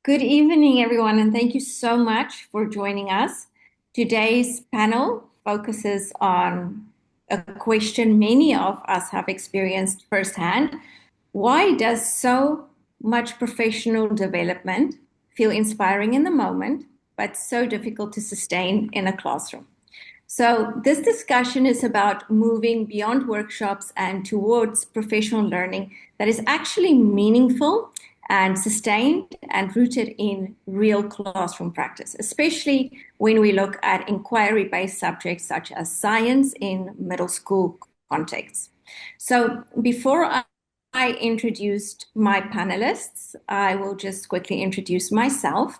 Good evening, everyone, and thank you so much for joining us. Today's panel focuses on a question many of us have experienced firsthand. Why does so much professional development feel inspiring in the moment, but so difficult to sustain in a classroom? So, this discussion is about moving beyond workshops and towards professional learning that is actually meaningful and sustained and rooted in real classroom practice, especially when we look at inquiry based subjects such as science in middle school contexts. So, before I introduced my panelists, I will just quickly introduce myself.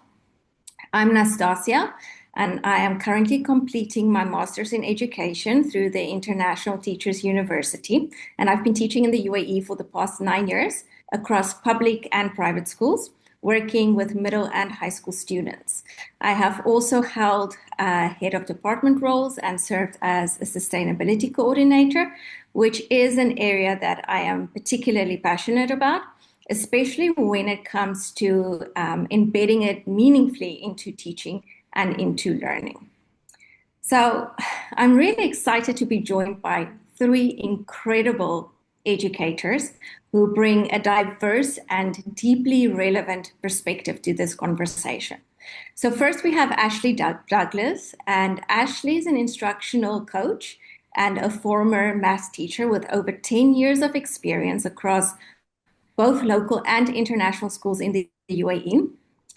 I'm Nastassia, and I am currently completing my master's in education through the International Teachers University. And I've been teaching in the UAE for the past 9 years across public and private schools, working with middle and high school students. I have also held head of department roles and served as a sustainability coordinator, which is an area that I am particularly passionate about, especially when it comes to embedding it meaningfully into teaching and into learning. So I'm really excited to be joined by three incredible educators who bring a diverse and deeply relevant perspective to this conversation. So first we have Ashley Douglas, and Ashley is an instructional coach and a former math teacher with over 10 years of experience across both local and international schools in the UAE.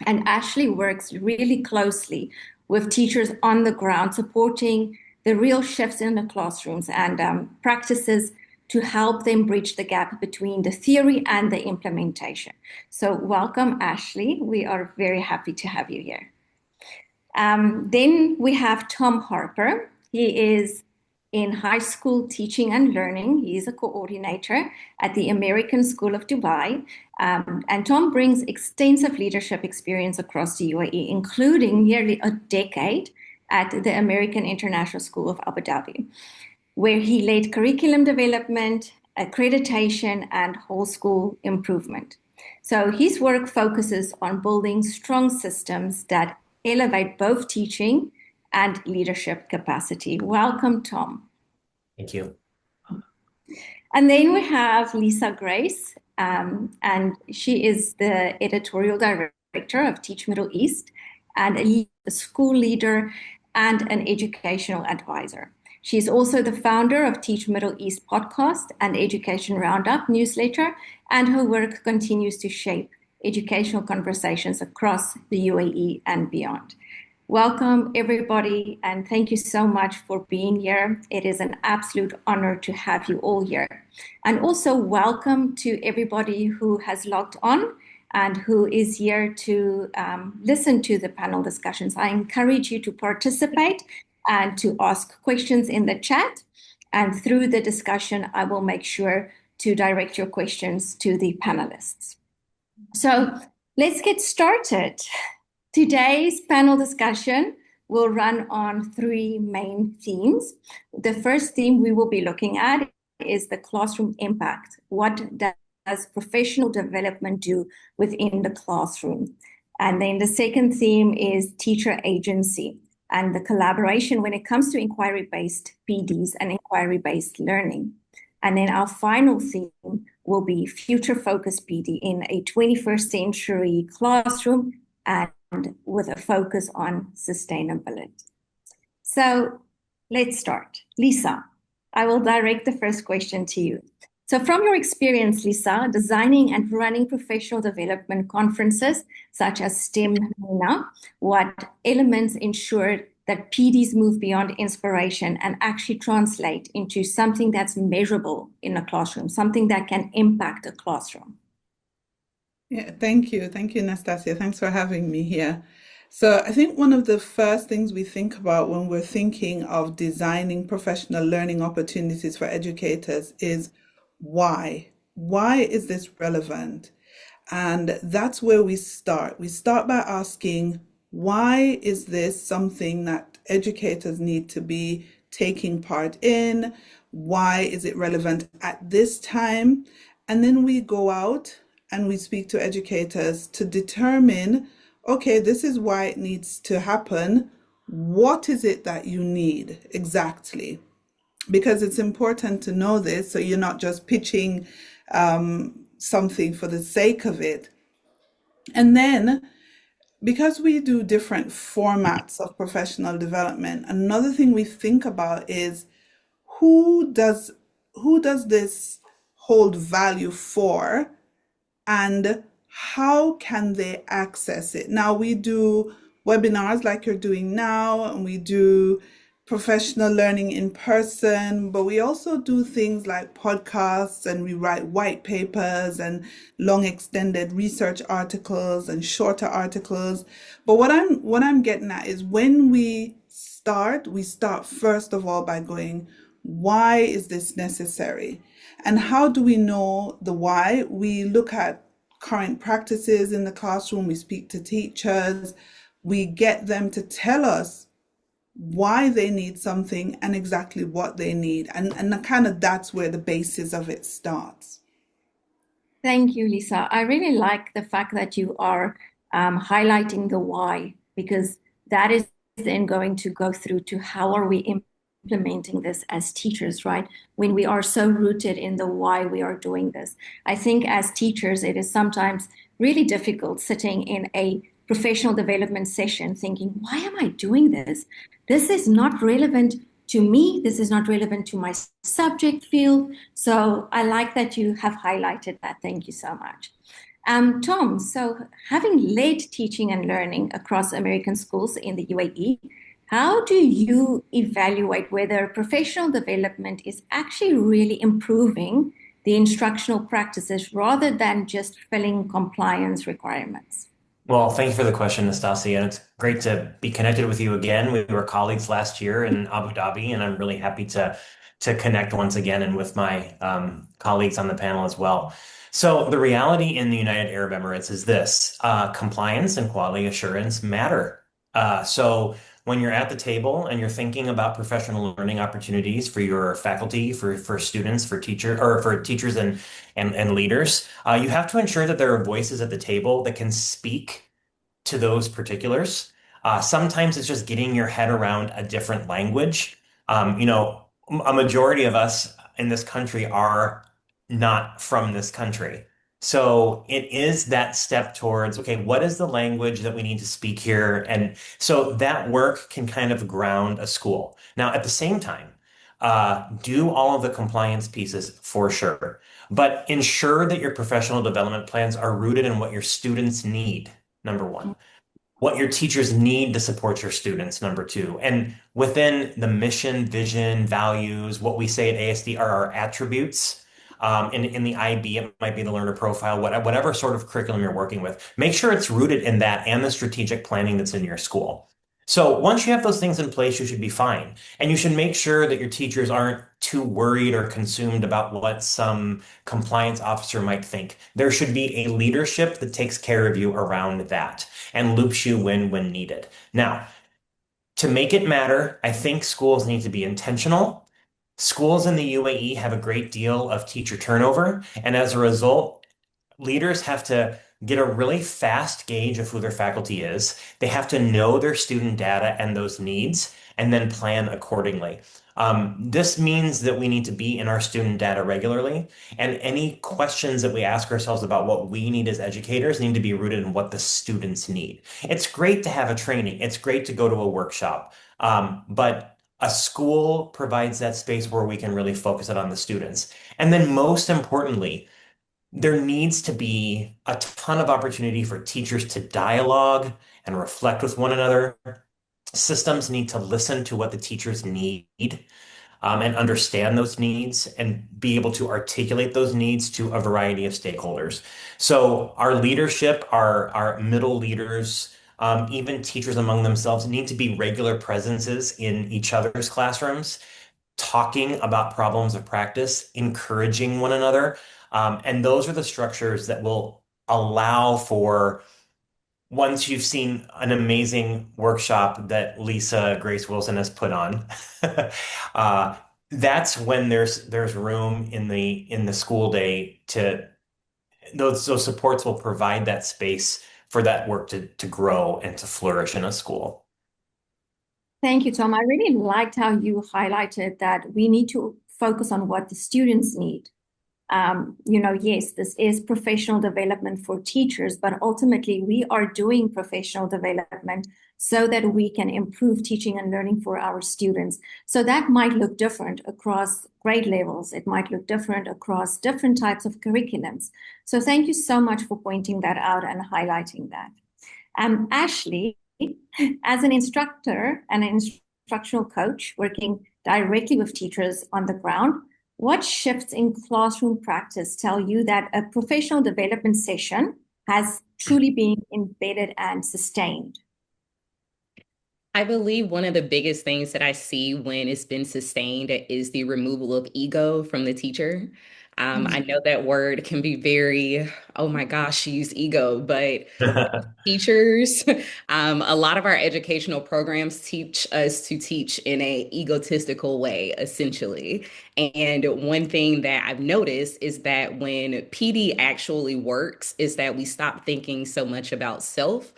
And Ashley works really closely with teachers on the ground, supporting the real shifts in the classrooms and practices to help them bridge the gap between the theory and the implementation. So welcome, Ashley. We are very happy to have you here. Then we have Tom Harper. He is in high school teaching and learning. He is a coordinator at the American School of Dubai. And Tom brings extensive leadership experience across the UAE, including nearly a decade at the American International School of Abu Dhabi, where he led curriculum development, accreditation, and whole school improvement. So his work focuses on building strong systems that elevate both teaching and leadership capacity. Welcome, Tom. Thank you. And then we have Lisa Grace, and she is the editorial director of Teach Middle East and a school leader and an educational advisor. She's also the founder of Teach Middle East podcast and Education Roundup newsletter, and her work continues to shape educational conversations across the UAE and beyond. Welcome, everybody, and thank you so much for being here. It is an absolute honor to have you all here. And also welcome to everybody who has logged on and who is here to listen to the panel discussions. I encourage you to participate and to ask questions in the chat. And through the discussion, I will make sure to direct your questions to the panelists. So let's get started. Today's panel discussion will run on three main themes. The first theme we will be looking at is the classroom impact. What does professional development do within the classroom? And then the second theme is teacher agency and the collaboration when it comes to inquiry-based PDs and inquiry-based learning. And then our final theme will be future-focused PD in a 21st century classroom and with a focus on sustainability. So let's start. Lisa, I will direct the first question to you. So from your experience, Lisa, designing and running professional development conferences such as STEM MENA, what elements ensure that PDs move beyond inspiration and actually translate into something that's measurable in a classroom, something that can impact a classroom? Yeah, thank you. Thank you, Nastassia. Thanks for having me here. So I think one of the first things we think about when we're thinking of designing professional learning opportunities for educators is why? Why is this relevant? And that's where we start. We start by asking, why is this something that educators need to be taking part in? Why is it relevant at this time? And then we go out and we speak to educators to determine, okay, this is why it needs to happen. What is it that you need exactly? Because it's important to know this so you're not just pitching something for the sake of it. And then, because we do different formats of professional development, another thing we think about is who does who does this hold value for, and how can they access it? Now, we do webinars like you're doing now, and we do professional learning in person, but we also do things like podcasts, and we write white papers and long extended research articles and shorter articles. But what I'm getting at is when we start first of all by going, why is this necessary? And how do we know the why? We look at current practices in the classroom, we speak to teachers, we get them to tell us why they need something and exactly what they need. And kind of that's where the basis of it starts. Thank you, Lisa. I really like the fact that you are highlighting the why, because that is then going to go through to how are we implementing this as teachers, right? When we are so rooted in the why we are doing this. I think as teachers, it is sometimes really difficult sitting in a professional development session thinking, why am I doing this? This is not relevant to me. This is not relevant to my subject field. So I like that you have highlighted that. Thank you so much. Tom, so having led teaching and learning across American schools in the UAE, how do you evaluate whether professional development is actually really improving the instructional practices rather than just filling compliance requirements? Well, thank you for the question, Nastassia, and it's great to be connected with you again. We were colleagues last year in Abu Dhabi, and I'm really happy to connect once again and with my colleagues on the panel as well. So the reality in the United Arab Emirates is this: compliance and quality assurance matter. So when you're at the table and you're thinking about professional learning opportunities for your faculty, for students, for teacher or for teachers and leaders, you have to ensure that there are voices at the table that can speak to those particulars. Sometimes it's just getting your head around a different language. A majority of us in this country are not from this country. So it is that step towards, okay, what is the language that we need to speak here? And so that work can kind of ground a school. Now, at the same time, do all of the compliance pieces for sure, but ensure that your professional development plans are rooted in what your students need, number one, what your teachers need to support your students, number two. And within the mission, vision, values, what we say at ASD are our attributes. In the IB, it might be the learner profile, whatever sort of curriculum you're working with. Make sure it's rooted in that and the strategic planning that's in your school. So once you have those things in place, you should be fine. And you should make sure that your teachers aren't too worried or consumed about what some compliance officer might think. There should be a leadership that takes care of you around that and loops you in when needed. Now, to make it matter, I think schools need to be intentional. Schools in the UAE have a great deal of teacher turnover, and as a result, leaders have to get a really fast gauge of who their faculty is. They have to know their student data and those needs and then plan accordingly. This means that we need to be in our student data regularly, and any questions that we ask ourselves about what we need as educators need to be rooted in what the students need. It's great to have a training, it's great to go to a workshop, but a school provides that space where we can really focus it on the students. And then, most importantly, there needs to be a ton of opportunity for teachers to dialogue and reflect with one another. Systems need to listen to what the teachers need and understand those needs and be able to articulate those needs to a variety of stakeholders. So our leadership, our middle leaders, even teachers among themselves need to be regular presences in each other's classrooms, talking about problems of practice, encouraging one another. And those are the structures that will allow for once you've seen an amazing workshop that Lisa Grace Wilson has put on, uh, that's when there's room in the school day to those supports will provide that space for that work to grow and to flourish in a school. Thank you, Tom. I really liked how you highlighted that we need to focus on what the students need. Yes, this is professional development for teachers, but ultimately we are doing professional development so that we can improve teaching and learning for our students. So that might look different across grade levels. It might look different across different types of curriculums. So thank you so much for pointing that out and highlighting that. Ashley, as an instructor and an instructional coach working directly with teachers on the ground, what shifts in classroom practice tell you that a professional development session has truly been embedded and sustained? I believe one of the biggest things that I see when it's been sustained is the removal of ego from the teacher. I know that word can be very, oh my gosh, she used ego, but teachers, a lot of our educational programs teach us to teach in a egotistical way, essentially. And one thing that I've noticed is that when PD actually works, is that we stop thinking so much about self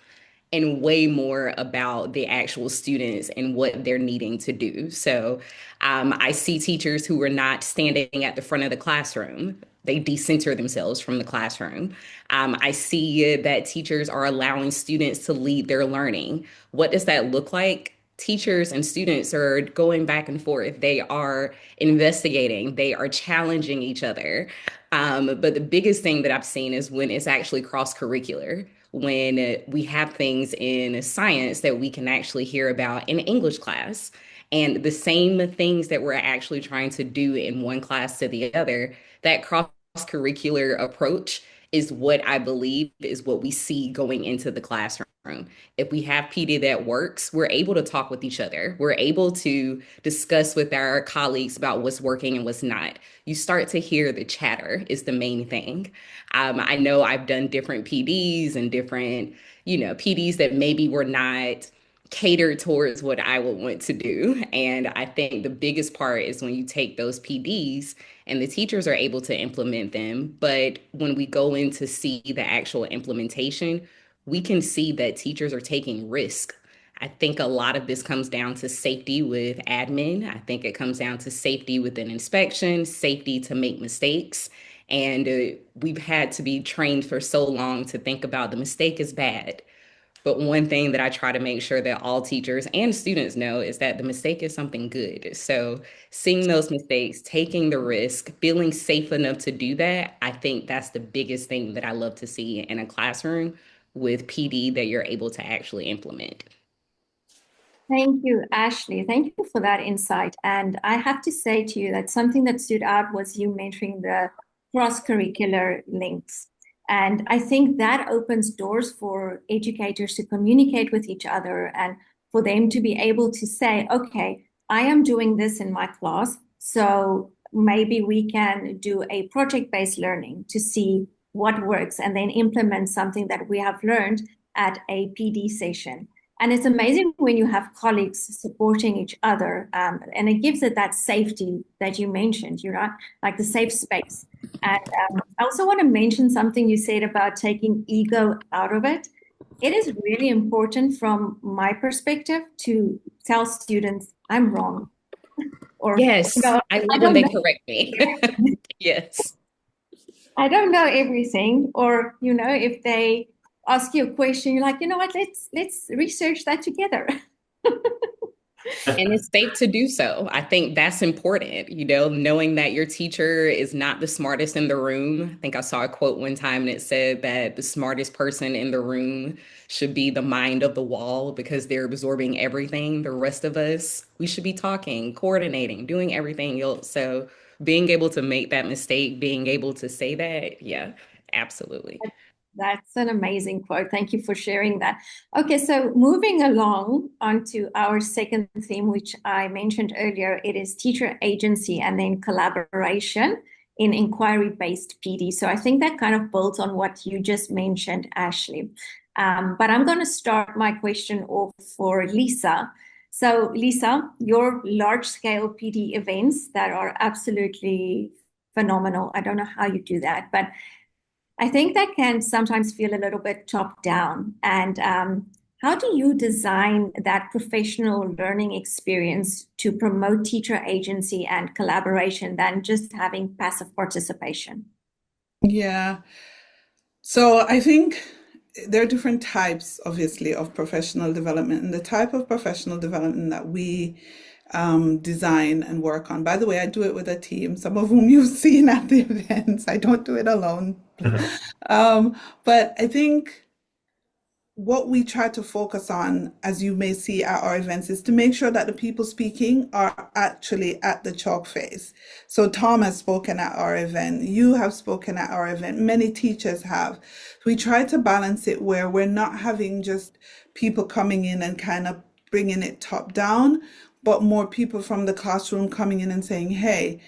and way more about the actual students and what they're needing to do. So I see teachers who are not standing at the front of the classroom. They decenter themselves from the classroom. I see that teachers are allowing students to lead their learning. What does that look like? Teachers and students are going back and forth. They are investigating, they are challenging each other. But the biggest thing that I've seen is when it's actually cross curricular, when we have things in science that we can actually hear about in English class. And the same things that we're actually trying to do in one class to the other, that cross curricular approach is what I believe is what we see going into the classroom. If we have PD that works, we're able to talk with each other. We're able to discuss with our colleagues about what's working and what's not. You start to hear the chatter is the main thing. I know I've done different PDs and different, PDs that maybe were not catered towards what I would want to do. And I think the biggest part is when you take those PDs and the teachers are able to implement them. But when we go in to see the actual implementation, we can see that teachers are taking risk. I think a lot of this comes down to safety with admin. I think it comes down to safety with an inspection, safety to make mistakes. And we've had to be trained for so long to think about the mistake is bad. But one thing that I try to make sure that all teachers and students know is that the mistake is something good. So seeing those mistakes, taking the risk, feeling safe enough to do that, I think that's the biggest thing that I love to see in a classroom with PD that you're able to actually implement. Thank you, Ashley. Thank you for that insight. And I have to say to you that something that stood out was you mentioning the cross-curricular links. And I think that opens doors for educators to communicate with each other and for them to be able to say, okay, I am doing this in my class, so maybe we can do a project-based learning to see what works and then implement something that we have learned at a PD session. And it's amazing when you have colleagues supporting each other, and it gives it that safety that you mentioned, like the safe space. And I also want to mention something you said about taking ego out of it. It is really important from my perspective to tell students I'm wrong, or Yes, I I love when don't they know. correct me. Yes. I don't know everything, or if they ask you a question, you're like, you know what, let's research that together. And it's safe to do so. I think that's important, knowing that your teacher is not the smartest in the room. I think I saw a quote one time and it said that the smartest person in the room should be the mind of the wall because they're absorbing everything. The rest of us, we should be talking, coordinating, doing everything else. So being able to make that mistake, being able to say that, yeah, absolutely. That's an amazing quote. Thank you for sharing that. Okay, so moving along onto our second theme, which I mentioned earlier, it is teacher agency and then collaboration in inquiry-based PD. So I think that kind of builds on what you just mentioned, Ashley. But I'm going to start my question off for Lisa. So Lisa, your large-scale PD events that are absolutely phenomenal. I don't know how you do that, but I think that can sometimes feel a little bit top down. And how do you design that professional learning experience to promote teacher agency and collaboration than just having passive participation? Yeah. So I think there are different types, obviously, of professional development, and the type of professional development that we design and work on. By the way, I do it with a team, some of whom you've seen at the events. I don't do it alone. But I think what we try to focus on, as you may see at our events, is to make sure that the people speaking are actually at the chalk face. So Tom has spoken at our event, you have spoken at our event, many teachers have. We try to balance it where we're not having just people coming in and kind of bringing it top down, but more people from the classroom coming in and saying, hey,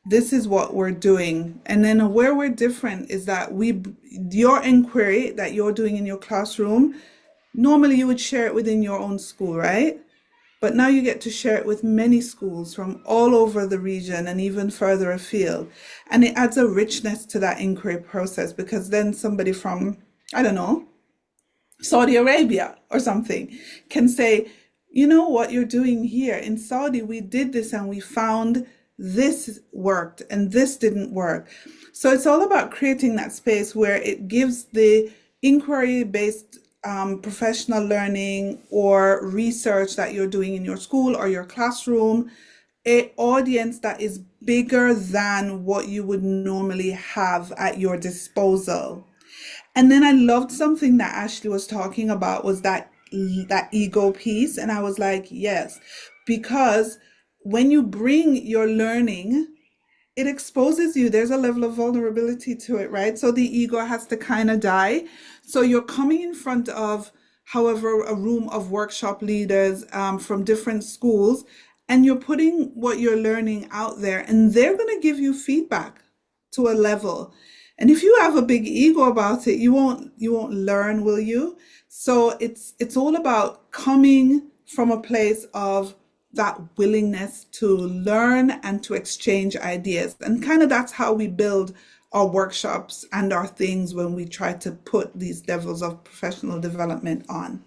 this is what we're doing. And then where we're different is that your inquiry that you're doing in your classroom, normally you would share it within your own school, right? But now you get to share it with many schools from all over the region and even further afield. And it adds a richness to that inquiry process because then somebody from, I don't know, Saudi Arabia or something can say, you know what you're doing here in Saudi, we did this and we found this worked and this didn't work. So it's all about creating that space where it gives the inquiry based professional learning or research that you're doing in your school or your classroom a audience that is bigger than what you would normally have at your disposal. And then I loved something that Ashley was talking about was that ego piece. And I was like, yes, because when you bring your learning, it exposes you. There's a level of vulnerability to it, right? So the ego has to kind of die. So you're coming in front of, however, a room of workshop leaders from different schools, and you're putting what you're learning out there, and they're going to give you feedback to a level. And if you have a big ego about it, you won't learn, will you? So it's all about coming from a place of that willingness to learn and to exchange ideas. And kind of that's how we build our workshops and our things when we try to put these levels of professional development on.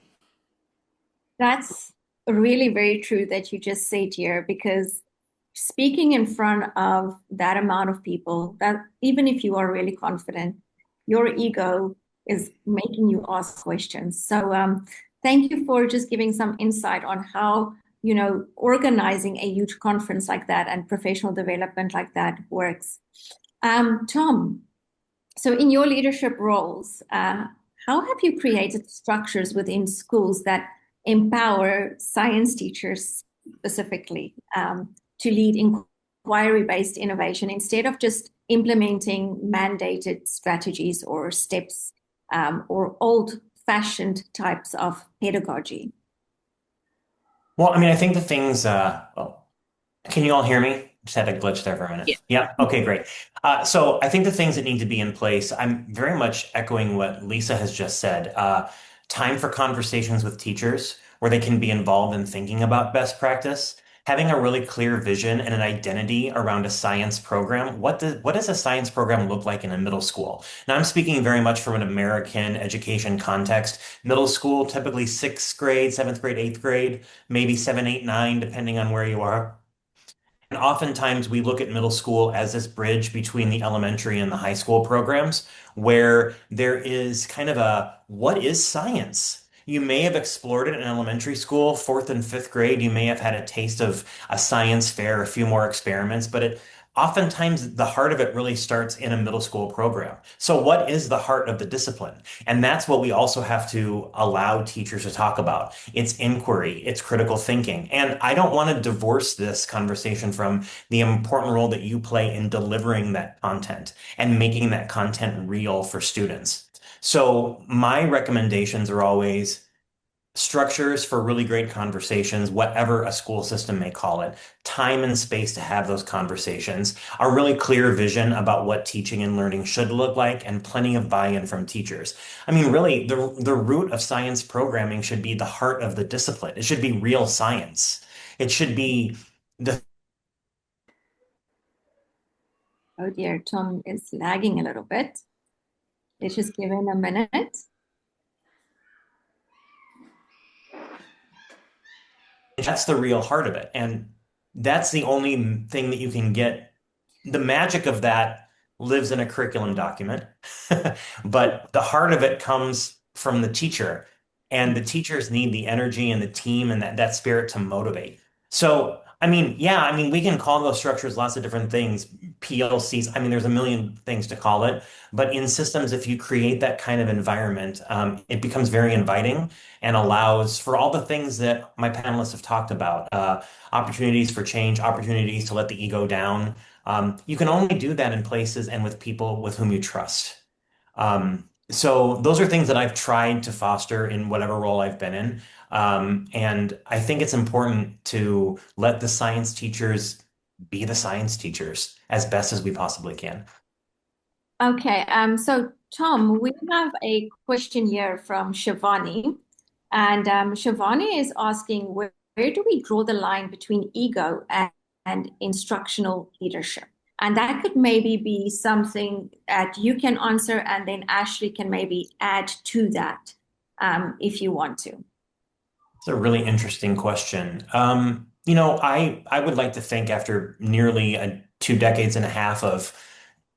That's really very true that you just said here, because speaking in front of that amount of people, that even if you are really confident, your ego is making you ask questions. So thank you for just giving some insight on how, organizing a huge conference like that and professional development like that works. Tom, so in your leadership roles, how have you created structures within schools that empower science teachers specifically to lead inquiry-based innovation instead of just implementing mandated strategies or steps or old-fashioned types of pedagogy? Well, I mean, I think the things, well, can you all hear me? Just had a glitch there for a minute. Yeah. Yeah. Okay, great. So I think the things that need to be in place, I'm very much echoing what Lisa has just said. Time for conversations with teachers where they can be involved in thinking about best practice, having a really clear vision and an identity around a science program. What does a science program look like in a middle school? Now, I'm speaking very much from an American education context. Middle school, typically sixth grade, seventh grade, eighth grade, maybe seven, eight, nine, depending on where you are. And oftentimes we look at middle school as this bridge between the elementary and the high school programs, where there is kind of a what is science? You may have explored it in elementary school, fourth and fifth grade. You may have had a taste of a science fair, a few more experiments, but oftentimes the heart of it really starts in a middle school program. So, what is the heart of the discipline? And that's what we also have to allow teachers to talk about. It's inquiry, it's critical thinking. And I don't want to divorce this conversation from the important role that you play in delivering that content and making that content real for students. So my recommendations are always structures for really great conversations, whatever a school system may call it, time and space to have those conversations, a really clear vision about what teaching and learning should look like, and plenty of buy-in from teachers. I mean, really, the root of science programming should be the heart of the discipline. It should be real science. It should be the Oh dear, Tom is lagging a little bit. Let's just give it a minute. That's the real heart of it. And that's the only thing that you can get. The magic of that lives in a curriculum document, but the heart of it comes from the teacher. And the teachers need the energy and the team and that spirit to motivate. So, I mean, yeah, I mean, we can call those structures lots of different things, PLCs. I mean, there's a million things to call it. But in systems, if you create that kind of environment, it becomes very inviting and allows for all the things that my panelists have talked about, opportunities for change, opportunities to let the ego down. You can only do that in places and with people with whom you trust. So those are things that I've tried to foster in whatever role I've been in. And I think it's important to let the science teachers be the science teachers as best as we possibly can. Okay, so Tom, we have a question here from Shivani, and Shivani is asking where do we draw the line between ego and instructional leadership? And that could maybe be something that you can answer, and then Ashley can maybe add to that if you want to. It's a really interesting question. I would like to think after nearly 2 decades and a half of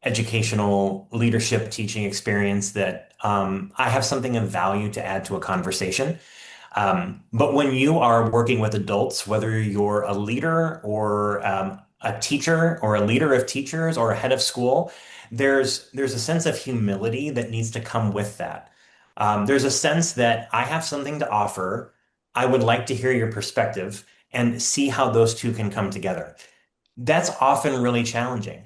educational leadership teaching experience that I have something of value to add to a conversation. But when you are working with adults, whether you're a leader or a teacher or a leader of teachers or a head of school, there's a sense of humility that needs to come with that. There's a sense that I have something to offer. I would like to hear your perspective and see how those two can come together. That's often really challenging.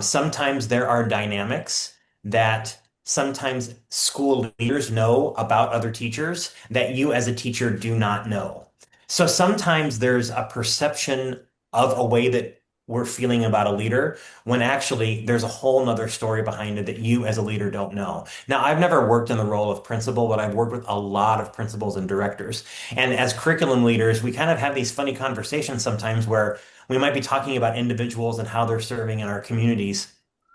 Sometimes there are dynamics that sometimes school leaders know about other teachers that you as a teacher do not know. So sometimes there's a perception of a way that we're feeling about a leader when actually there's a whole nother story behind it that you as a leader don't know. Now, I've never worked in the role of principal, but I've worked with a lot of principals and directors. And as curriculum leaders, we kind of have these funny conversations sometimes where we might be talking about individuals and how they're serving in our communities.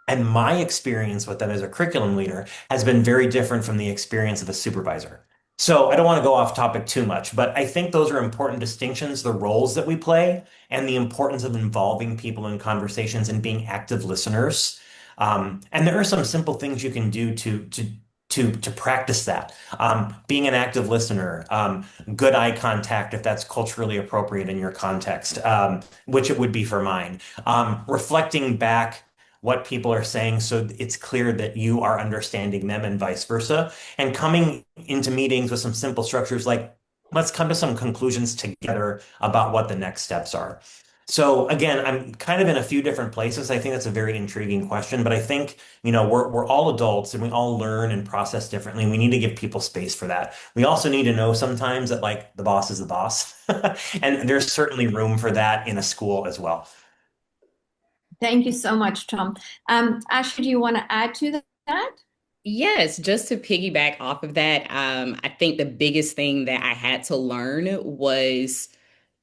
And my experience with them as a curriculum leader has been very different from the experience of a supervisor. So I don't want to go off topic too much, but I think those are important distinctions, the roles that we play, and the importance of involving people in conversations and being active listeners. And there are some simple things you can do to practice that. Being an active listener, good eye contact if that's culturally appropriate in your context, which it would be for mine. Reflecting back what people are saying so it's clear that you are understanding them and vice versa. And coming into meetings with some simple structures like, let's come to some conclusions together about what the next steps are. So again, I'm kind of in a few different places. I think that's a very intriguing question, but I think, we're all adults and we all learn and process differently. We need to give people space for that. We also need to know sometimes that like the boss is the boss. And there's certainly room for that in a school as well. Thank you so much, Tom. Ashley, do you want to add to that? Yes, just to piggyback off of that, I think the biggest thing that I had to learn was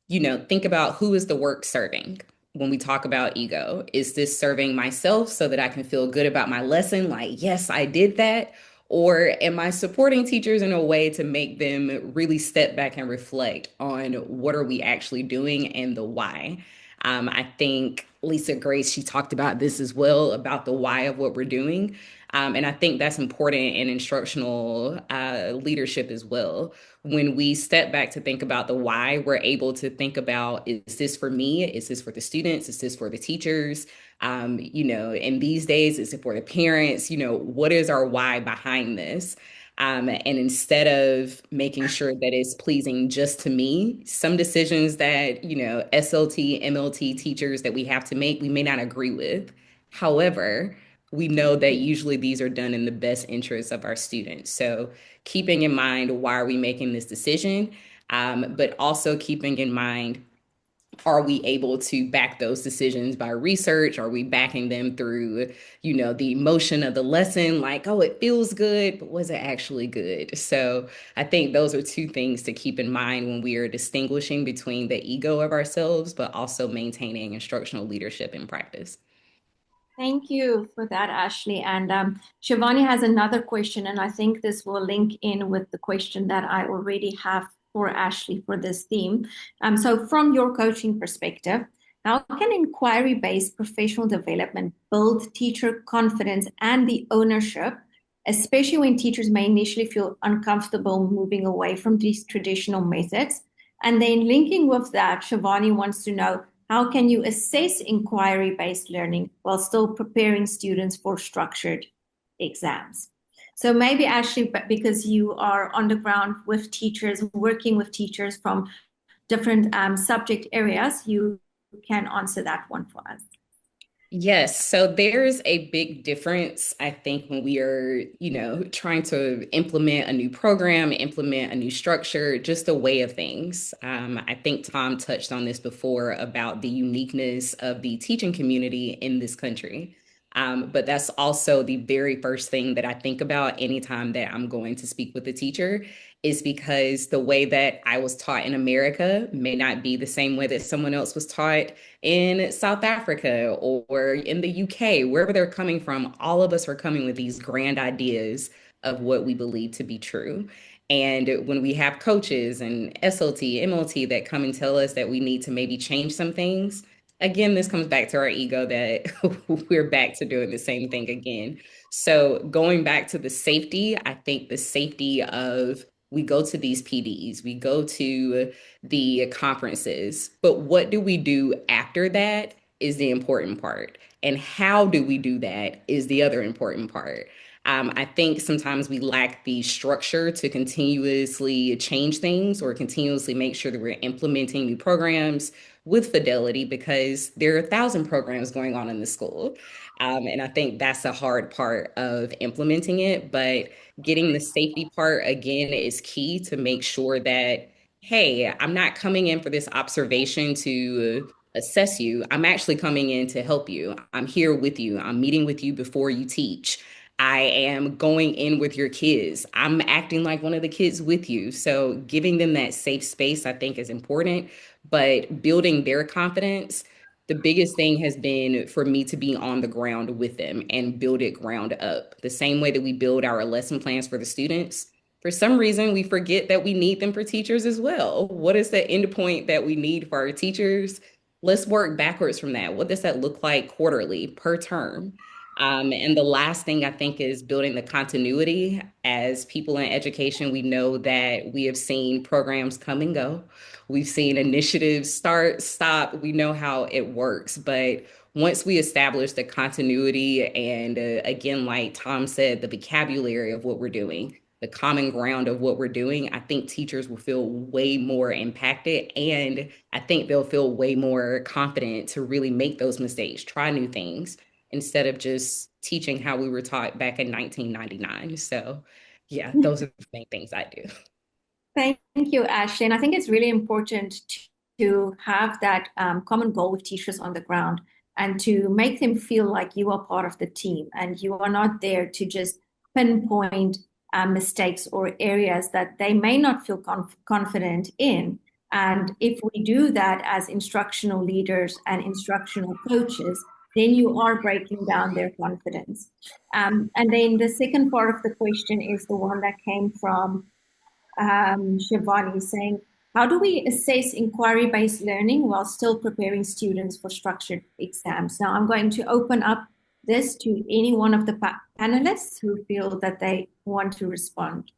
think about who is the work serving when we talk about ego. Is this serving myself so that I can feel good about my lesson? Like, yes, I did that. Or am I supporting teachers in a way to make them really step back and reflect on what are we actually doing and the why? I think Lisa Grace, she talked about this as well, about the why of what we're doing. And I think that's important in instructional leadership as well. When we step back to think about the why, we're able to think about, is this for me? Is this for the students? Is this for the teachers? And these days, is it for the parents? What is our why behind this? And instead of making sure that it's pleasing just to me, some decisions that, SLT, MLT teachers that we have to make, we may not agree with. However, we know that usually these are done in the best interest of our students. So keeping in mind, why are we making this decision? But also keeping in mind, are we able to back those decisions by research? Are we backing them through, the emotion of the lesson? Like, oh, it feels good, but was it actually good? So I think those are two things to keep in mind when we are distinguishing between the ego of ourselves, but also maintaining instructional leadership in practice. Thank you for that, Ashley. And Shivani has another question, and I think this will link in with the question that I already have for Ashley for this theme. So, from your coaching perspective, how can inquiry-based professional development build teacher confidence and the ownership, especially when teachers may initially feel uncomfortable moving away from these traditional methods? And then linking with that, Shivani wants to know, how can you assess inquiry-based learning while still preparing students for structured exams? So maybe Ashley, because you are on the ground with teachers, working with teachers from different subject areas, you can answer that one for us. Yes, so there's a big difference, I think, when we are, trying to implement a new program, implement a new structure, just a way of things. I think Tom touched on this before about the uniqueness of the teaching community in this country. But that's also the very first thing that I think about anytime that I'm going to speak with a teacher, is because the way that I was taught in America may not be the same way that someone else was taught in South Africa or in the UK, wherever they're coming from. All of us are coming with these grand ideas of what we believe to be true. And when we have coaches and SLT, MLT that come and tell us that we need to maybe change some things, again, this comes back to our ego that we're back to doing the same thing again. So going back to the safety, I think the safety of, we go to these PDs, we go to the conferences, but what do we do after that is the important part. And how do we do that is the other important part. I think sometimes we lack the structure to continuously change things or continuously make sure that we're implementing new programs with fidelity, because there are 1,000 programs going on in the school. And I think that's the hard part of implementing it. But getting the safety part, again, is key to make sure that, hey, I'm not coming in for this observation to assess you. I'm actually coming in to help you. I'm here with you. I'm meeting with you before you teach. I am going in with your kids. I'm acting like one of the kids with you. So giving them that safe space, I think, is important. But building their confidence, the biggest thing has been for me to be on the ground with them and build it ground up. The same way that we build our lesson plans for the students, for some reason, we forget that we need them for teachers as well. What is the end point that we need for our teachers? Let's work backwards from that. What does that look like quarterly, per term? And the last thing I think is building the continuity. As people in education, we know that we have seen programs come and go. We've seen initiatives start, stop. We know how it works. But once we establish the continuity and, again, like Tom said, the vocabulary of what we're doing, the common ground of what we're doing, I think teachers will feel way more impacted. And I think they'll feel way more confident to really make those mistakes, try new things, instead of just teaching how we were taught back in 1999. So, yeah, those are the main things I do. Thank you, Ashley. And I think it's really important to have that common goal with teachers on the ground and to make them feel like you are part of the team and you are not there to just pinpoint mistakes or areas that they may not feel confident in. And if we do that as instructional leaders and instructional coaches, then you are breaking down their confidence. And then the second part of the question is the one that came from Shivani, saying, how do we assess inquiry-based learning while still preparing students for structured exams? Now, I'm going to open up this to any one of the panelists who feel that they want to respond.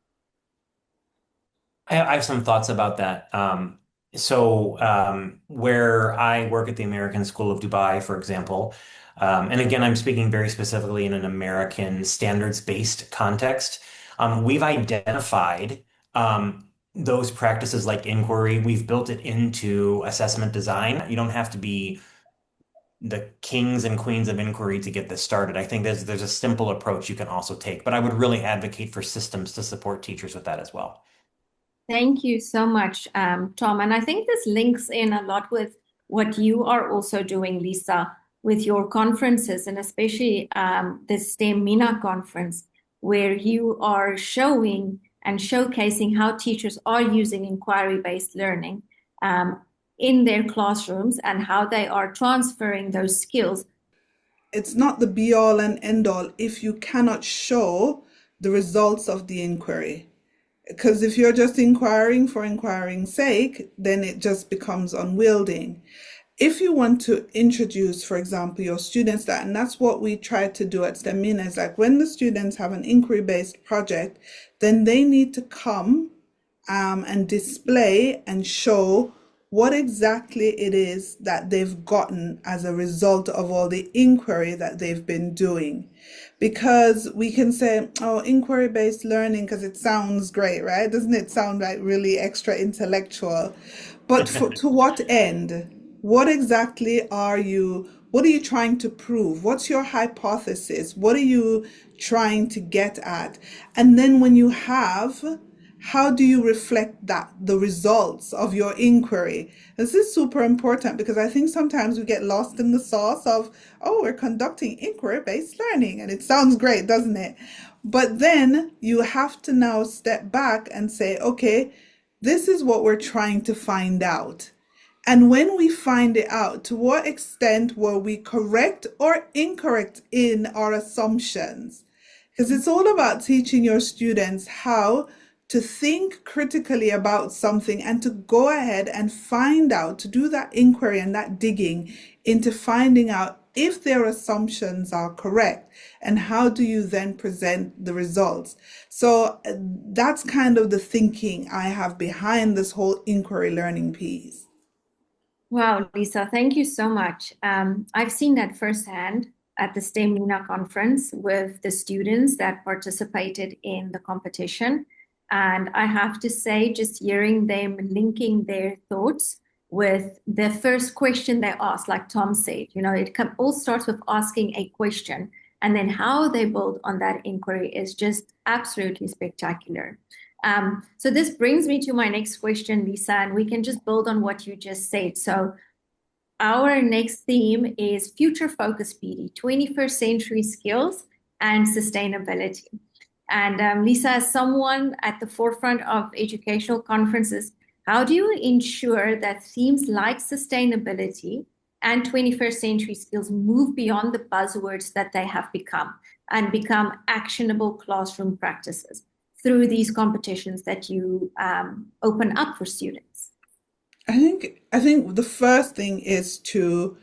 I have some thoughts about that. Where I work at the American School of Dubai, for example, and again, I'm speaking very specifically in an American standards-based context, we've identified those practices like inquiry. We've built it into assessment design. You don't have to be the kings and queens of inquiry to get this started. I think there's a simple approach you can also take, but I would really advocate for systems to support teachers with that as well. Thank you so much, Tom. And I think this links in a lot with what you are also doing, Lisa, with your conferences, and especially the STEM MENA conference, where you are showing and showcasing how teachers are using inquiry-based learning in their classrooms and how they are transferring those skills. it's not the be all and end all if you cannot show the results of the inquiry. Because if you're just inquiring for inquiring's sake, then it just becomes unwielding. If you want to introduce, for example, your students that, and that's what we try to do at STEM MENA, is like when the students have an inquiry-based project, then they need to come and display and show what exactly it is that they've gotten as a result of all the inquiry that they've been doing. Because we can say, oh, inquiry-based learning, because it sounds great, right? Doesn't it sound like really extra intellectual? But to what end? What exactly what are you trying to prove? What's your hypothesis? What are you trying to get at? And then when you have, how do you reflect that, the results of your inquiry? This is super important because I think sometimes we get lost in the sauce of, oh, we're conducting inquiry-based learning. And it sounds great, doesn't it? But then you have to now step back and say, okay, this is what we're trying to find out. And when we find it out, to what extent were we correct or incorrect in our assumptions? Because it's all about teaching your students how to think critically about something and to go ahead and find out, to do that inquiry and that digging into finding out if their assumptions are correct, and how do you then present the results. So that's kind of the thinking I have behind this whole inquiry learning piece. Wow, Lisa, thank you so much. I've seen that firsthand at the STEM MENA conference with the students that participated in the competition. And I have to say, just hearing them linking their thoughts with the first question they asked, like Tom said, it all starts with asking a question, and then how they build on that inquiry is just absolutely spectacular. So this brings me to my next question, Lisa, and we can just build on what you just said. So our next theme is Future Focus PD, 21st Century Skills and Sustainability. And Lisa, as someone at the forefront of educational conferences, how do you ensure that themes like sustainability and 21st century skills move beyond the buzzwords that they have become and become actionable classroom practices through these competitions that you open up for students? I think the first thing is to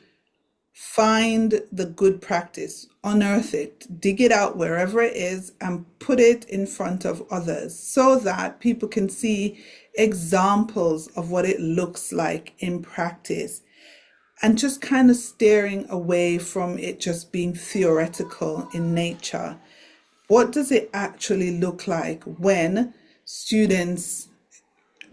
find the good practice, unearth it, dig it out wherever it is, and put it in front of others so that people can see examples of what it looks like in practice, and just kind of steering away from it just being theoretical in nature. What does it actually look like when students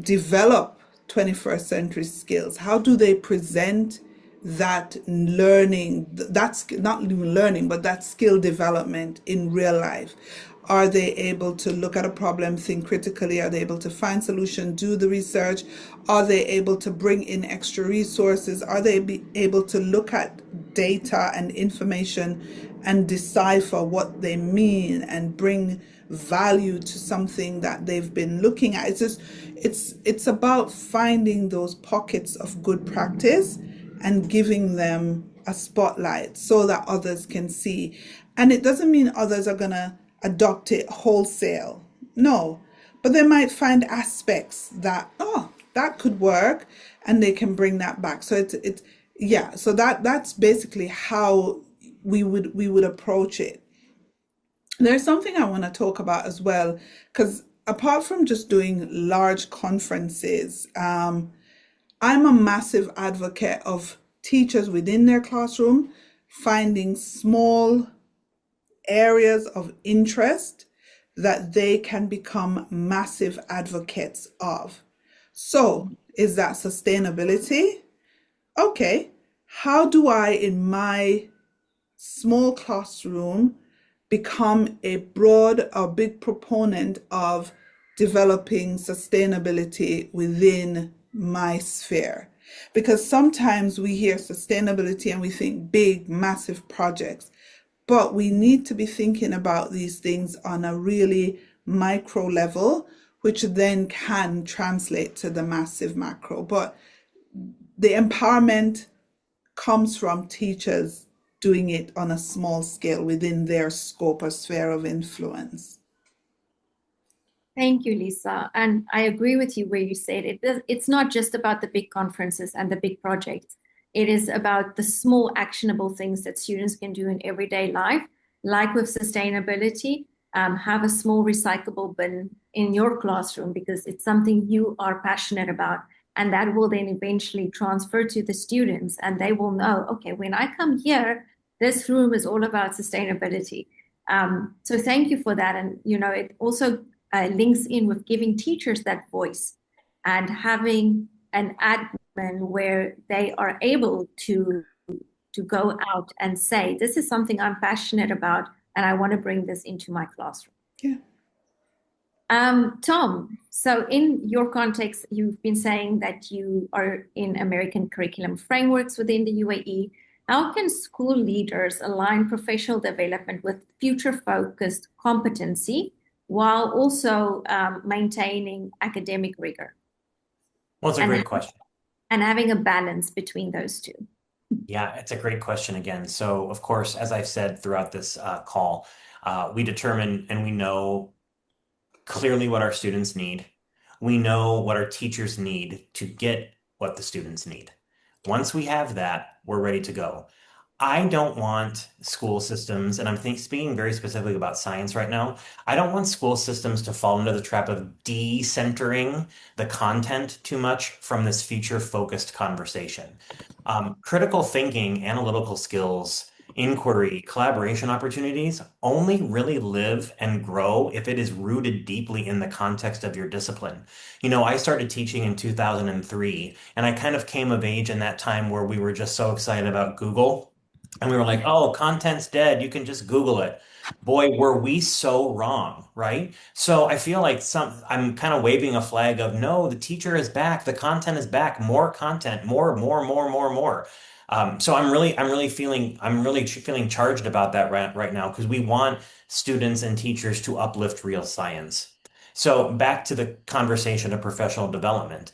develop 21st century skills? How do they present that learning, that's not even learning, but that skill development in real life? Are they able to look at a problem, think critically? Are they able to find solution, do the research? Are they able to bring in extra resources? Are they able to look at data and information and decipher what they mean and bring value to something that they've been looking at? It's about finding those pockets of good practice and giving them a spotlight so that others can see. And it doesn't mean others are going to adopt it wholesale. No, but they might find aspects that, oh, that could work, and they can bring that back. So so that's basically how we would approach it. There's something I want to talk about as well, because apart from just doing large conferences, I'm a massive advocate of teachers within their classroom finding small areas of interest that they can become massive advocates of. So, is that sustainability? Okay, how do I, in my small classroom, become a broad or big proponent of developing sustainability within my sphere? Because sometimes we hear sustainability and we think big, massive projects, but we need to be thinking about these things on a really micro level, which then can translate to the massive macro. But the empowerment comes from teachers doing it on a small scale within their scope or sphere of influence. Thank you, Lisa. And I agree with you where you said it's not just about the big conferences and the big projects. It is about the small actionable things that students can do in everyday life, like with sustainability. Have a small recyclable bin in your classroom because it's something you are passionate about. And that will then eventually transfer to the students and they will know, okay, when I come here, this room is all about sustainability. So thank you for that. And, it also links in with giving teachers that voice and having an admin where they are able to go out and say, this is something I'm passionate about, and I want to bring this into my classroom. Yeah. Tom, so in your context, you've been saying that you are in American curriculum frameworks within the UAE. How can school leaders align professional development with future-focused competency while also maintaining academic rigor? Well, it's a great question. And having a balance between those two. Yeah, it's a great question again. So, of course, as I've said throughout this call, we determine and we know clearly what our students need. We know what our teachers need to get what the students need. Once we have that, we're ready to go. I don't want school systems, and I'm speaking very specifically about science right now. I don't want school systems to fall into the trap of decentering the content too much from this future-focused conversation. Critical thinking, analytical skills, inquiry, collaboration opportunities only really live and grow if it is rooted deeply in the context of your discipline. I started teaching in 2003, and I kind of came of age in that time where we were just so excited about Google. And we were like, oh, content's dead. You can just Google it. Boy, were we so wrong, right? So I feel like I'm kind of waving a flag of no, the teacher is back, the content is back, more content, more. So I'm really feeling charged about that right now because we want students and teachers to uplift real science. So back to the conversation of professional development.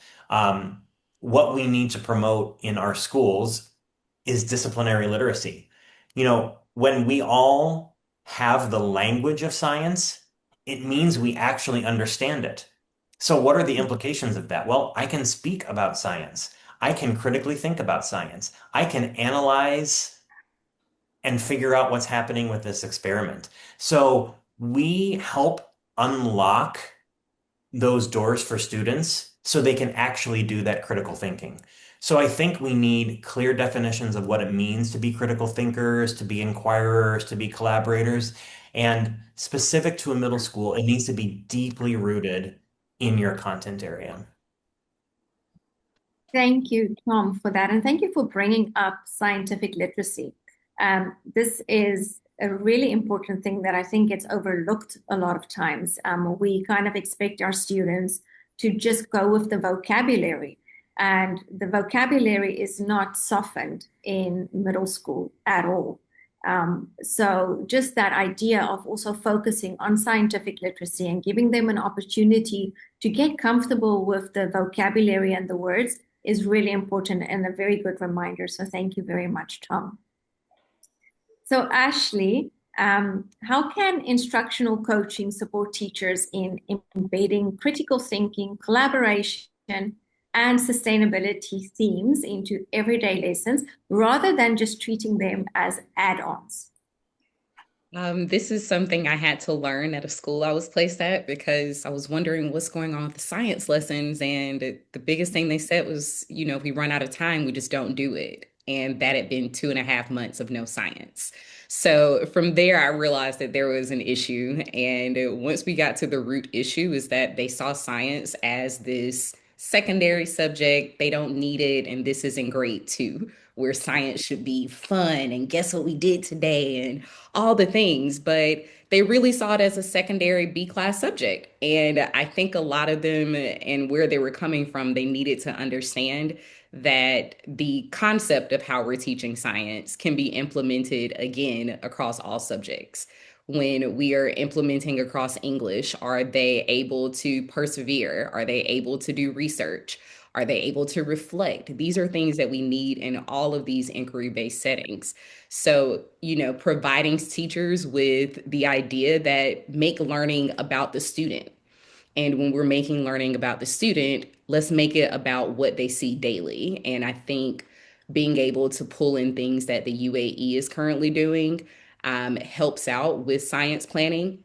What we need to promote in our schools is disciplinary literacy. When we all have the language of science, it means we actually understand it. So, what are the implications of that? Well, I can speak about science. I can critically think about science. I can analyze and figure out what's happening with this experiment. So, we help unlock those doors for students so they can actually do that critical thinking. So I think we need clear definitions of what it means to be critical thinkers, to be inquirers, to be collaborators. And specific to a middle school, it needs to be deeply rooted in your content area. Thank you, Tom, for that. And thank you for bringing up scientific literacy. This is a really important thing that I think gets overlooked a lot of times. We kind of expect our students to just go with the vocabulary. And the vocabulary is not softened in middle school at all. So just that idea of also focusing on scientific literacy and giving them an opportunity to get comfortable with the vocabulary and the words is really important and a very good reminder. So thank you very much, Tom. So Ashley, how can instructional coaching support teachers in embedding critical thinking, collaboration, and sustainability themes into everyday lessons rather than just treating them as add-ons? This is something I had to learn at a school I was placed at because I was wondering what's going on with the science lessons. And the biggest thing they said was, if we run out of time, we just don't do it. And that had been 2.5 months of no science. So from there, I realized that there was an issue. And once we got to the root issue is that they saw science as this secondary subject. They don't need it. And this isn't great too, where science should be fun. And guess what we did today? And all the things, but they really saw it as a secondary B class subject. And I think a lot of them and where they were coming from, they needed to understand that the concept of how we're teaching science can be implemented again across all subjects. when we are implementing across English? Are they able to persevere? Are they able to do research? Are they able to reflect? These are things that we need in all of these inquiry-based settings. So, providing teachers with the idea that make learning about the student. And when we're making learning about the student, let's make it about what they see daily. And I think being able to pull in things that the UAE is currently doing helps out with science planning.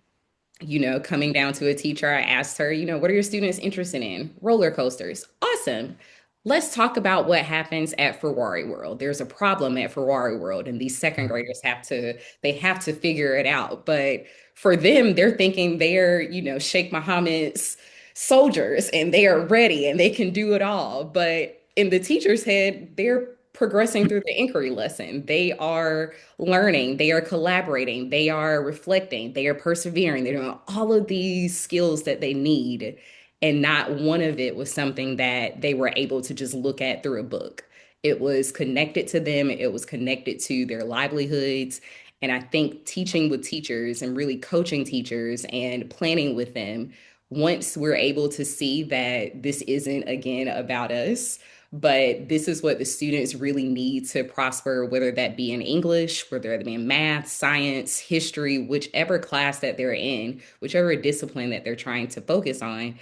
Coming down to a teacher, I asked her, what are your students interested in? Roller coasters. Awesome. Let's talk about what happens at Ferrari World. There's a problem at Ferrari World, and these second graders have to figure it out. But for them, they're thinking they're, Sheikh Mohammed's soldiers and they are ready and they can do it all. But in the teacher's head, they're progressing through the inquiry lesson. They are learning, they are collaborating, they are reflecting, they are persevering, they're doing all of these skills that they need. And not one of it was something that they were able to just look at through a book. It was connected to them, it was connected to their livelihoods. And I think teaching with teachers and really coaching teachers and planning with them, once we're able to see that this isn't, again, about us, but this is what the students really need to prosper, whether that be in English, whether that be in math, science, history, whichever class that they're in, whichever discipline that they're trying to focus on.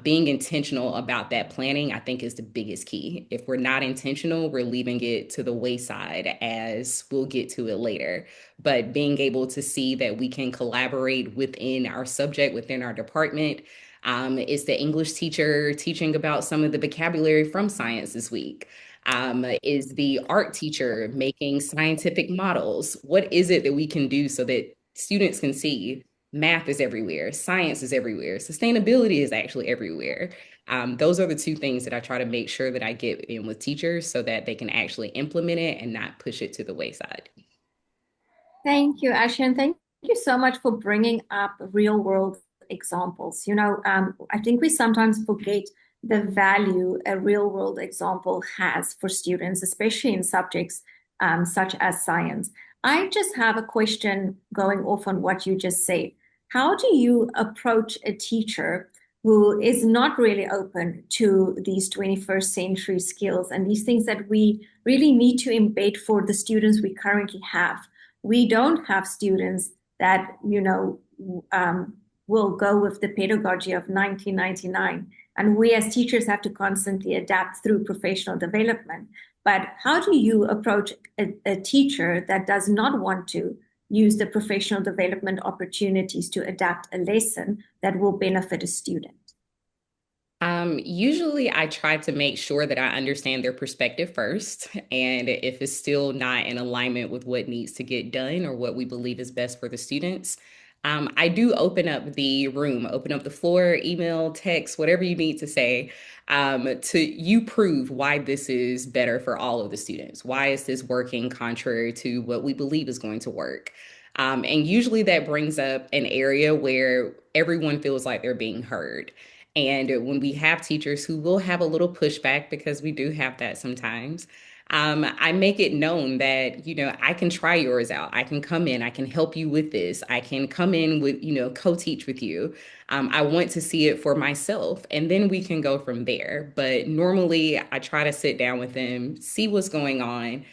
Being intentional about that planning, I think, is the biggest key. If we're not intentional, we're leaving it to the wayside, as we'll get to it later. But being able to see that we can collaborate within our subject, within our department. Is the English teacher teaching about some of the vocabulary from science this week? Is the art teacher making scientific models? What is it that we can do so that students can see math is everywhere, science is everywhere, sustainability is actually everywhere? Those are the two things that I try to make sure that I get in with teachers so that they can actually implement it and not push it to the wayside. Thank you, Ashley, and thank you so much for bringing up real world examples. I think we sometimes forget the value a real world example has for students, especially in subjects such as science. I just have a question going off on what you just said. How do you approach a teacher who is not really open to these 21st century skills and these things that we really need to embed for the students we currently have? We don't have students that, will go with the pedagogy of 1999. And we as teachers have to constantly adapt through professional development. But how do you approach a teacher that does not want to use the professional development opportunities to adapt a lesson that will benefit a student? Usually I try to make sure that I understand their perspective first. And if it's still not in alignment with what needs to get done or what we believe is best for the students, I do open up the room, open up the floor, email, text, whatever you need to say, to you prove why this is better for all of the students. Why is this working contrary to what we believe is going to work? And usually that brings up an area where everyone feels like they're being heard. And when we have teachers who will have a little pushback, because we do have that sometimes, I make it known that, I can try yours out. I can come in, I can help you with this. I can come in with, co-teach with you. I want to see it for myself, and then we can go from there. But normally I try to sit down with them, see what's going on.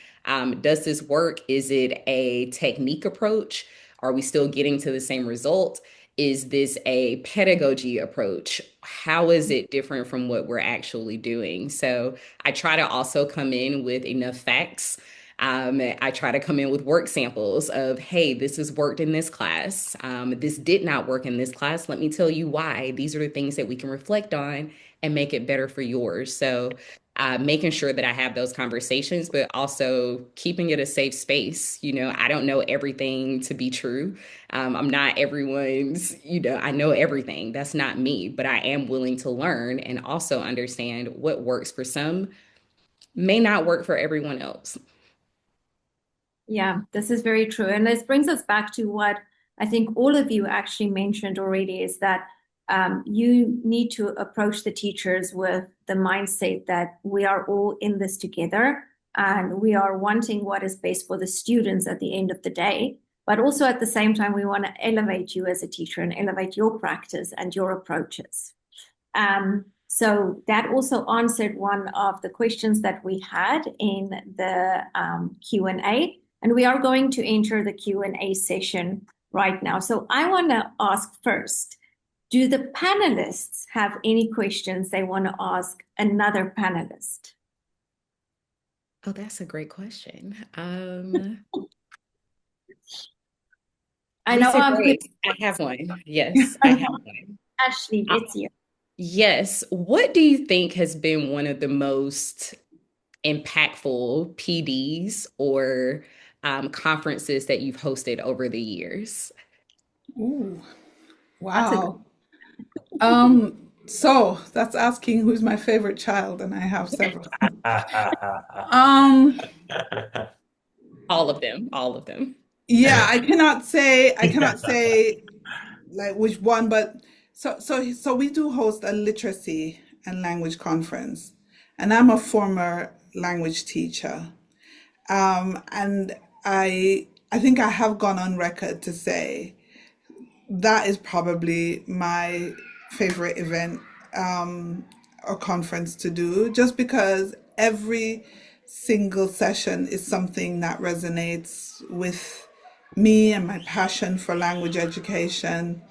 Does this work? Is it a technique approach? Are we still getting to the same result? Is this a pedagogy approach? How is it different from what we're actually doing? So I try to also come in with enough facts. I try to come in with work samples of, hey, this has worked in this class. This did not work in this class. Let me tell you why. These are the things that we can reflect on and make it better for yours. So making sure that I have those conversations, but also keeping it a safe space. I don't know everything to be true. I'm not everyone's, I know everything. That's not me, but I am willing to learn and also understand what works for some may not work for everyone else. Yeah, this is very true. And this brings us back to what I think all of you actually mentioned already, is that you need to approach the teachers with the mindset that we are all in this together and we are wanting what is best for the students at the end of the day. but also at the same time, we want to elevate you as a teacher and elevate your practice and your approaches. So that also answered one of the questions that we had in the Q&A, and we are going to enter the Q&A session right now. So I want to ask first, do the panelists have any questions they want to ask another panelist? Oh, that's a great question. I know I'm Grace, I have one. Yes, I have one. Ashley, it's you. Yes. What do you think has been one of the most impactful PDs or conferences that you've hosted over the years? Ooh, That's a good. wow. So that's asking who's my favorite child, and I have several. Um, All of them, all of them. yeah, I cannot say like which one, but so we do host a literacy and language conference, and I'm a former language teacher. And I think I have gone on record to say that is probably my favorite event or conference to do, just because every single session is something that resonates with me and my passion for language education.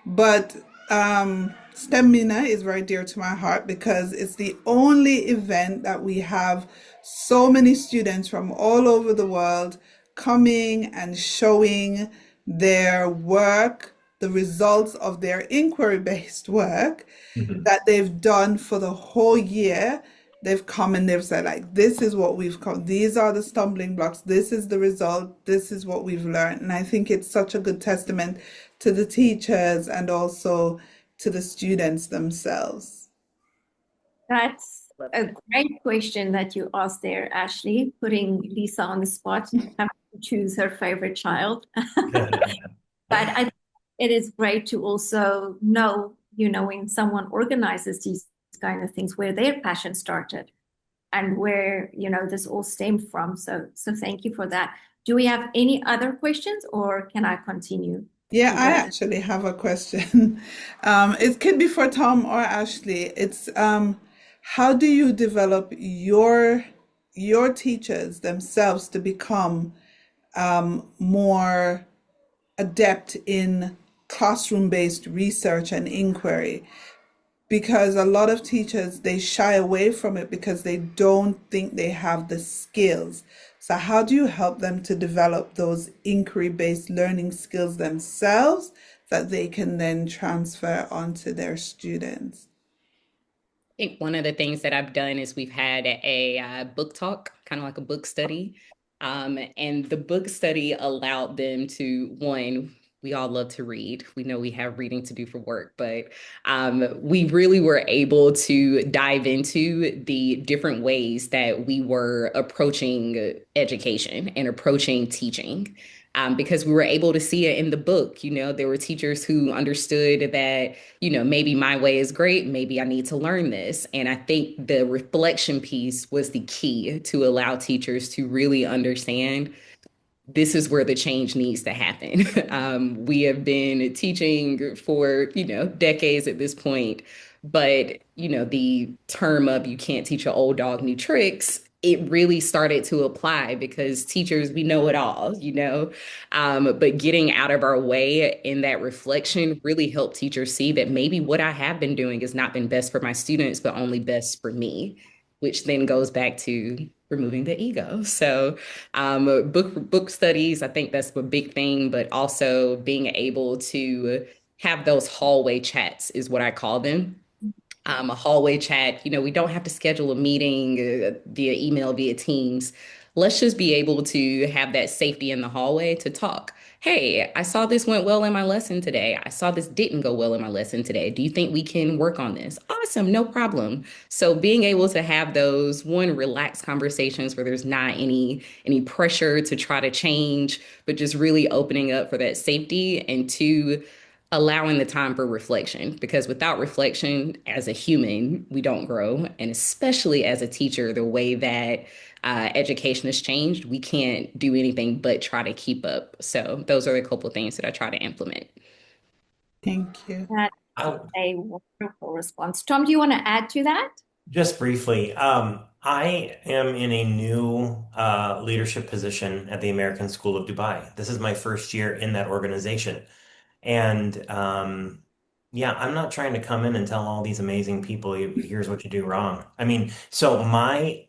But STEM Mina is very dear to my heart because it's the only event that we have so many students from all over the world coming and showing their work, the results of their inquiry-based work that they've done for the whole year. They've come and they've said, like, this is what we've come, these are the stumbling blocks, this is the result, this is what we've learned. And I think it's such a good testament to the teachers and also to the students themselves. That's a great question that you asked there, Ashley, putting Lisa on the spot, having to choose her favorite child. But I think it is great to also know, when someone organizes these kind of things, where their passion started and where, this all stemmed from. So thank you for that. Do we have any other questions, or can I continue? Yeah, I actually have a question. It could be for Tom or Ashley. It's how do you develop your teachers themselves to become more adept in classroom-based research and inquiry? Because a lot of teachers, they shy away from it because they don't think they have the skills. So how do you help them to develop those inquiry-based learning skills themselves that they can then transfer onto their students? I think one of the things that I've done is we've had a book talk, kind of like a book study. And the book study allowed them to, one, we all love to read. We know we have reading to do for work, but we really were able to dive into the different ways that we were approaching education and approaching teaching. Because we were able to see it in the book. There were teachers who understood that, maybe my way is great, maybe I need to learn this. And I think the reflection piece was the key to allow teachers to really understand this is where the change needs to happen. We have been teaching for, decades at this point, but, the term of you can't teach an old dog new tricks, it really started to apply because teachers, we know it all. But getting out of our way in that reflection really helped teachers see that maybe what I have been doing has not been best for my students, but only best for me, which then goes back to removing the ego. So book studies, I think that's a big thing, but also being able to have those hallway chats is what I call them. A hallway chat, we don't have to schedule a meeting via email, via Teams. Let's just be able to have that safety in the hallway to talk. Hey, I saw this went well in my lesson today. I saw this didn't go well in my lesson today. Do you think we can work on this? Awesome, no problem. So being able to have those one relaxed conversations where there's not any pressure to try to change, but just really opening up for that safety, and two, allowing the time for reflection, because without reflection as a human, we don't grow. And especially as a teacher, the way that education has changed, we can't do anything but try to keep up. So those are a couple of things that I try to implement. Thank you. That's I, a wonderful response. Tom, do you want to add to that? just briefly, I am in a new leadership position at the American School of Dubai. This is my first year in that organization. And yeah, I'm not trying to come in and tell all these amazing people, here's what you do wrong. I mean, so my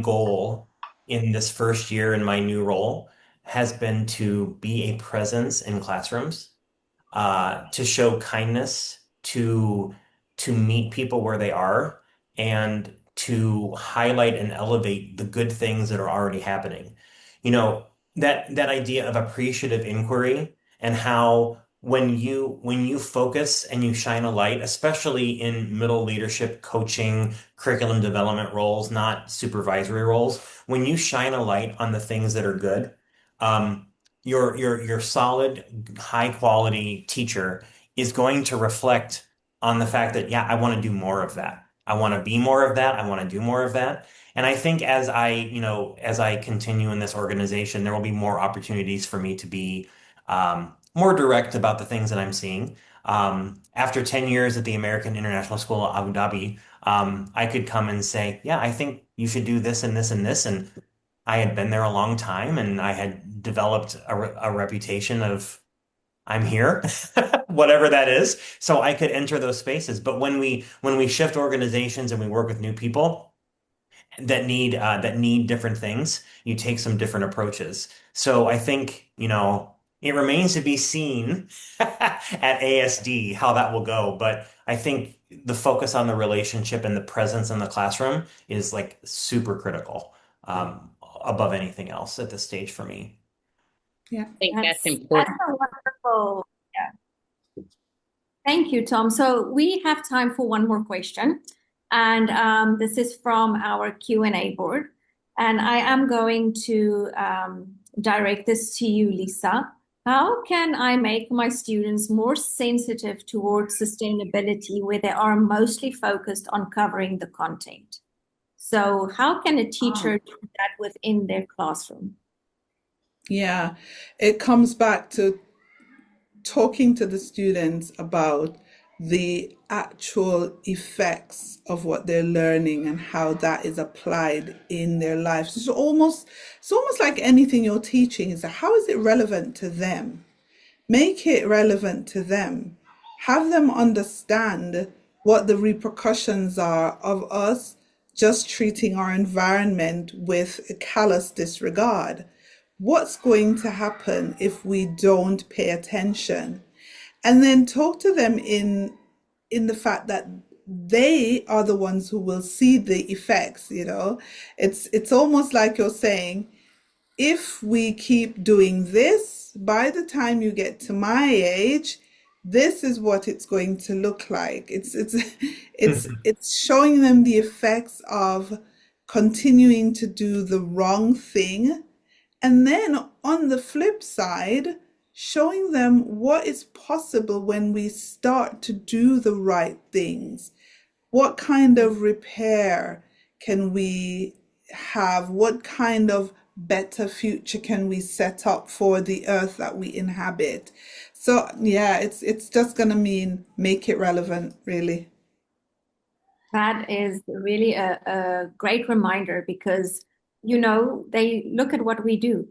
goal in this first year in my new role has been to be a presence in classrooms, to show kindness, to meet people where they are, and to highlight and elevate the good things that are already happening. You know, that idea of appreciative inquiry, and how when you focus and you shine a light, especially in middle leadership, coaching, curriculum development roles, not supervisory roles, when you shine a light on the things that are good, um, your solid, high quality teacher is going to reflect on the fact that, yeah, I want to do more of that. I want to be more of that. I want to do more of that. And I think as I continue in this organization, there will be more opportunities for me to be more direct about the things that I'm seeing. After 10 years at the American International School of Abu Dhabi, I could come and say, yeah, I think you should do this and this and this. And I had been there a long time, and I had developed a reputation of I'm here, whatever that is. So I could enter those spaces. But when we shift organizations and we work with new people that need different things, you take some different approaches. So I think, it remains to be seen at ASD how that will go. But I think the focus on the relationship and the presence in the classroom is like super critical, above anything else at this stage for me. Yeah. I think that's That's important. a wonderful. Yeah. Thank you, Tom. So we have time for one more question, and this is from our Q&A board. And I am going to direct this to you, Lisa. How can I make my students more sensitive towards sustainability where they are mostly focused on covering the content? So how can a teacher do that within their classroom? Yeah, it comes back to talking to the students about the actual effects of what they're learning and how that is applied in their lives. It's almost like anything you're teaching is that how is it relevant to them? Make it relevant to them. Have them understand what the repercussions are of us just treating our environment with a callous disregard. What's going to happen if we don't pay attention? And then talk to them in the fact that they are the ones who will see the effects, It's almost like you're saying, if we keep doing this, by the time you get to my age, this is what it's going to look like. It's showing them the effects of continuing to do the wrong thing, and then on the flip side, showing them what is possible when we start to do the right things. What kind of repair can we have? What kind of better future can we set up for the earth that we inhabit? So yeah, it's just gonna mean make it relevant, really. That is really a great reminder because, they look at what we do,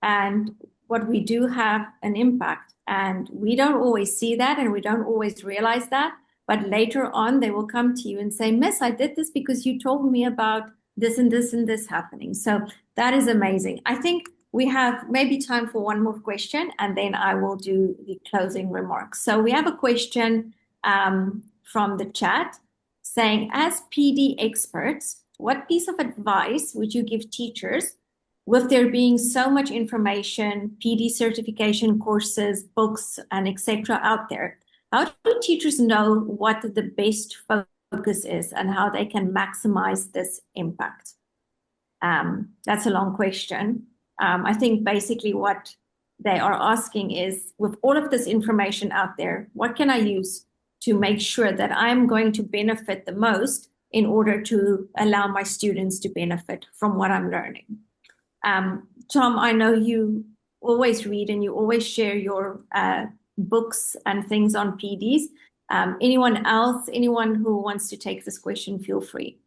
and what we do have an impact. And we don't always see that, and we don't always realize that. But later on, they will come to you and say, Miss, I did this because you told me about this and this and this happening. So that is amazing. I think we have maybe time for one more question, and then I will do the closing remarks. So we have a question from the chat saying, as PD experts, what piece of advice would you give teachers with there being so much information, PD certification courses, books, and etc. out there? How do teachers know what the best focus is and how they can maximize this impact? That's a long question. I think basically what they are asking is, with all of this information out there, what can I use to make sure that I'm going to benefit the most in order to allow my students to benefit from what I'm learning? Tom, I know you always read and you always share your books and things on PDs. Anyone else, anyone who wants to take this question, feel free.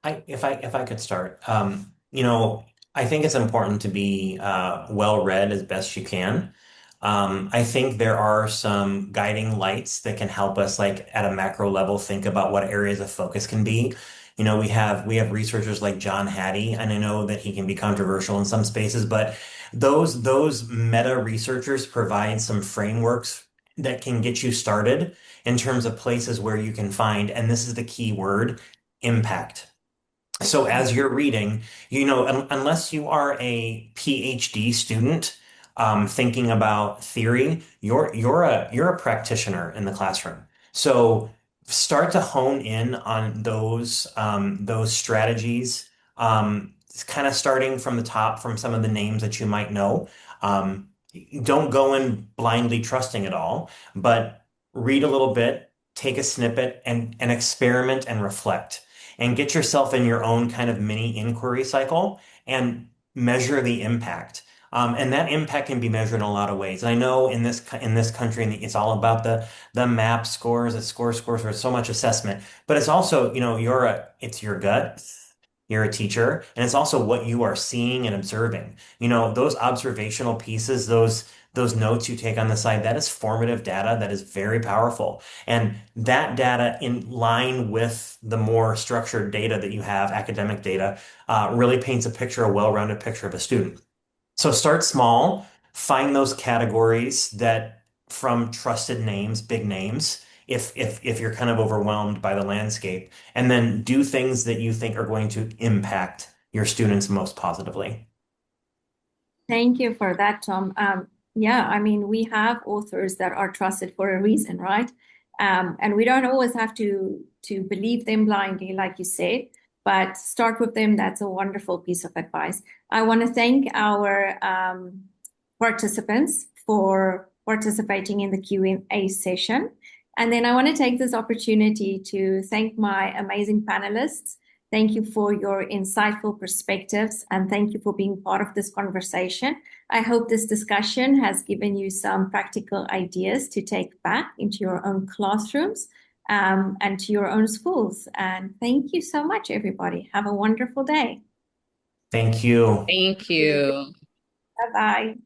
If I could start, I think it's important to be well read as best you can. I think there are some guiding lights that can help us, like at a macro level, think about what areas of focus can be. We have researchers like John Hattie, and I know that he can be controversial in some spaces, but those meta researchers provide some frameworks that can get you started in terms of places where you can find, and this is the key word, impact. So as you're reading, unless you are a PhD student, thinking about theory, you're a practitioner in the classroom. So start to hone in on those strategies. It's kind of starting from the top, from some of the names that you might know. Um, don't go in blindly trusting it all, but read a little bit, take a snippet, and experiment and reflect and get yourself in your own kind of mini inquiry cycle and measure the impact. And that impact can be measured in a lot of ways. And I know in this country, it's all about the MAP scores, the scores, for so much assessment. But it's also, it's your gut. You're a teacher, and it's also what you are seeing and observing. Those observational pieces, those notes you take on the side, that is formative data that is very powerful. And that data in line with the more structured data that you have, academic data, really paints a well-rounded picture of a student. So start small, find those categories that from trusted names, big names, if you're kind of overwhelmed by the landscape, and then do things that you think are going to impact your students most positively. Thank you for that, Tom. Yeah, I mean, we have authors that are trusted for a reason, right? And we don't always have to believe them blindly, like you said, but start with them. That's a wonderful piece of advice. I want to thank our participants for participating in the Q&A session. And then I want to take this opportunity to thank my amazing panelists. Thank you for your insightful perspectives, and thank you for being part of this conversation. I hope this discussion has given you some practical ideas to take back into your own classrooms and to your own schools. And thank you so much, everybody. Have a wonderful day. Thank you. Thank you. Bye-bye.